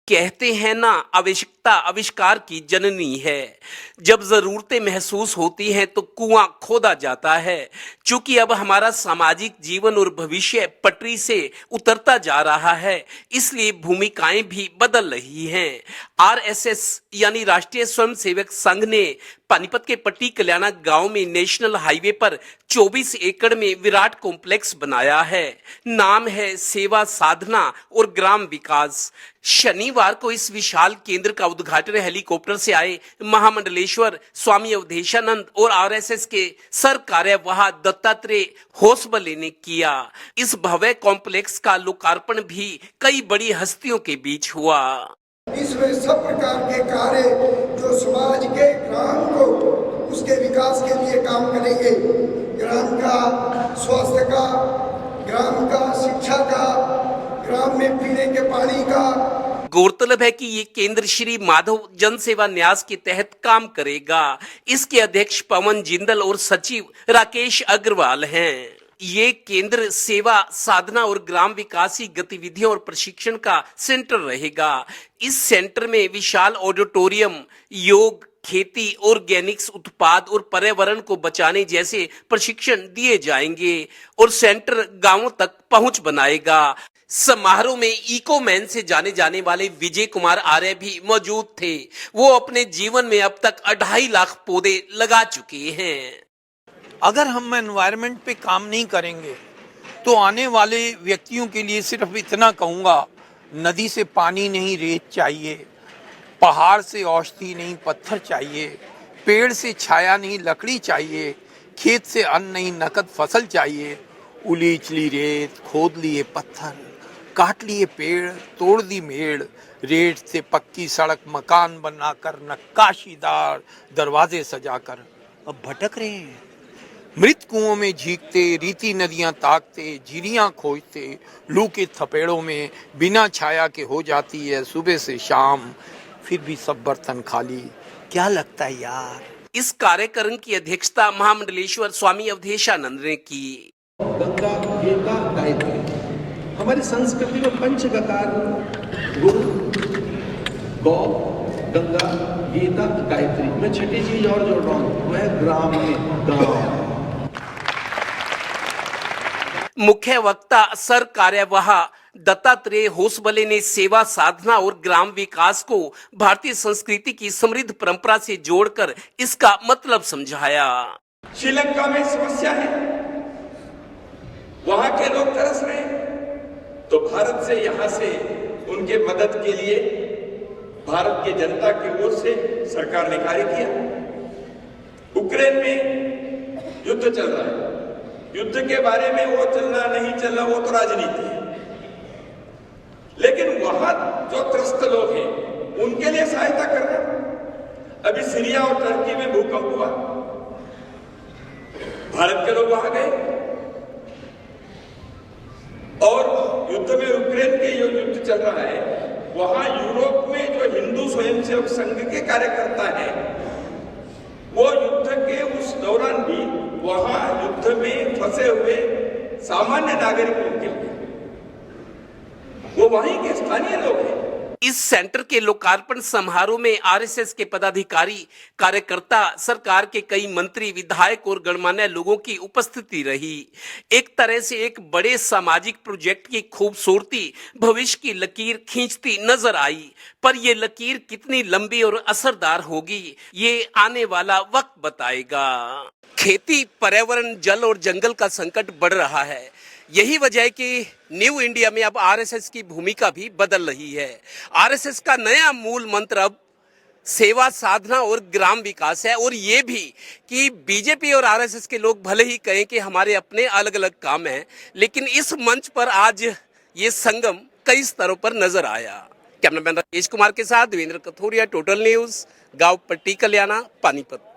कहते हैं ना, आवश्यकता आविष्कार की जननी है। जब जरूरतें महसूस होती हैं तो कुआं खोदा जाता है। चूंकि अब हमारा सामाजिक जीवन और भविष्य पटरी से उतरता जा रहा है, इसलिए भूमिकाएं भी बदल रही हैं। आरएसएस यानी राष्ट्रीय स्वयंसेवक संघ ने पानीपत के पट्टी कल्याणा गांव में नेशनल हाईवे पर 24 एकड़ में विराट कॉम्प्लेक्स बनाया है। नाम है सेवा साधना और ग्राम विकास। शनिवार को इस विशाल केंद्र का उद्घाटन हेलीकॉप्टर से आए महामंडलेश्वर स्वामी अवधेशानंद और आरएसएस के सर कार्यवाह दत्तात्रेय होसबले ने किया। इस भव्य कॉम्प्लेक्स का लोकार्पण भी कई बड़ी हस्तियों के बीच हुआ। इसमें सब प्रकार के कार्य जो समाज के ग्राम को उसके विकास के लिए काम करेंगे, ग्राम का स्वास्थ्य का, ग्राम का शिक्षा का, ग्राम में पीने के पानी का। गौरतलब है कि ये केंद्र श्री माधव जन सेवा न्यास के तहत काम करेगा। इसके अध्यक्ष पवन जिंदल और सचिव राकेश अग्रवाल हैं। ये केंद्र सेवा साधना और ग्राम विकासी गतिविधियों और प्रशिक्षण का सेंटर रहेगा। इस सेंटर में विशाल ऑडिटोरियम, योग, खेती, ऑर्गेनिक्स उत्पाद और पर्यावरण को बचाने जैसे प्रशिक्षण दिए जाएंगे और सेंटर गांवों तक पहुंच बनाएगा। समारोह में इको मैन से जाने जाने वाले विजय कुमार आर्य भी मौजूद थे। वो अपने जीवन में अब तक 2.5 लाख पौधे लगा चुके हैं। अगर हम एनवायरनमेंट पे काम नहीं करेंगे तो आने वाले व्यक्तियों के लिए सिर्फ इतना कहूँगा, नदी से पानी नहीं रेत चाहिए, पहाड़ से औषधि नहीं पत्थर चाहिए, पेड़ से छाया नहीं लकड़ी चाहिए, खेत से अन्न नहीं नकद फसल चाहिए। उलीचली रेत, खोद लिए पत्थर, काट लिए पेड़, तोड़ दी मेड़, रेत से पक्की सड़क, मकान बनाकर, नक्काशीदार दरवाजे सजाकर अब भटक रहे हैं। मृत कुओं में झीकते, रीति नदियां ताकते, झीलियां खोजते, लू के थपेड़ों में बिना छाया के हो जाती है सुबह से शाम, फिर भी सब बर्तन खाली। क्या लगता है यार? इस कार्यक्रम की अध्यक्षता महामंडलेश्वर स्वामी अवधेशानंद ने की। गंगा, गीता, गायत्री, हमारी संस्कृति में पंचगकार गुरु, गौ, गंगा, गीता, गायत्री। मैं छठी चीज और जोड़ रहा हूँ, वह ग्राम में गांव। मुख्य वक्ता सर कार्यवाह दत्तात्रेय होसबले ने सेवा साधना और ग्राम विकास को भारतीय संस्कृति की समृद्ध परंपरा से जोड़कर इसका मतलब समझाया। श्रीलंका में समस्या है, वहां के लोग तरस रहे हैं, तो भारत से यहां से उनके मदद के लिए भारत की जनता की ओर से सरकार ने कार्य किया। उक्रेन में युद्ध चल रहा है, युद्ध के बारे में वो चलना नहीं चलना वो तो राजनीति है, लेकिन वहां जो त्रस्त लोग हैं उनके लिए सहायता करना। अभी सीरिया और टर्की में भूकंप हुआ, भारत के लोग वहां गए, और युद्ध में यूक्रेन के जो युद्ध चल रहा है वहां यूरोप में जो हिंदू स्वयंसेवक संघ के कार्यकर्ता हैं वो युद्ध के उस दौरान भी वहां युद्ध में फंसे हुए सामान्य नागरिकों के लिए वो वहीं के स्थानीय लोग हैं। इस सेंटर के लोकार्पण समारोह में आरएसएस के पदाधिकारी, कार्यकर्ता, सरकार के कई मंत्री, विधायक और गणमान्य लोगों की उपस्थिति रही। एक तरह से एक बड़े सामाजिक प्रोजेक्ट की खूबसूरती भविष्य की लकीर खींचती नजर आई, पर ये लकीर कितनी लंबी और असरदार होगी ये आने वाला वक्त बताएगा। खेती, पर्यावरण, जल और जंगल का संकट बढ़ रहा है। यही वजह है कि न्यू इंडिया में अब आरएसएस की भूमिका भी बदल रही है। आरएसएस का नया मूल मंत्र अब सेवा साधना और ग्राम विकास है, और ये भी कि बीजेपी और आरएसएस के लोग भले ही कहें कि हमारे अपने अलग अलग काम हैं, लेकिन इस मंच पर आज ये संगम कई स्तरों पर नजर आया। कैमरामैन राकेश कुमार के साथ देवेंद्र कथोरिया, टोटल न्यूज, गांव पट्टी कल्याणा, पानीपत।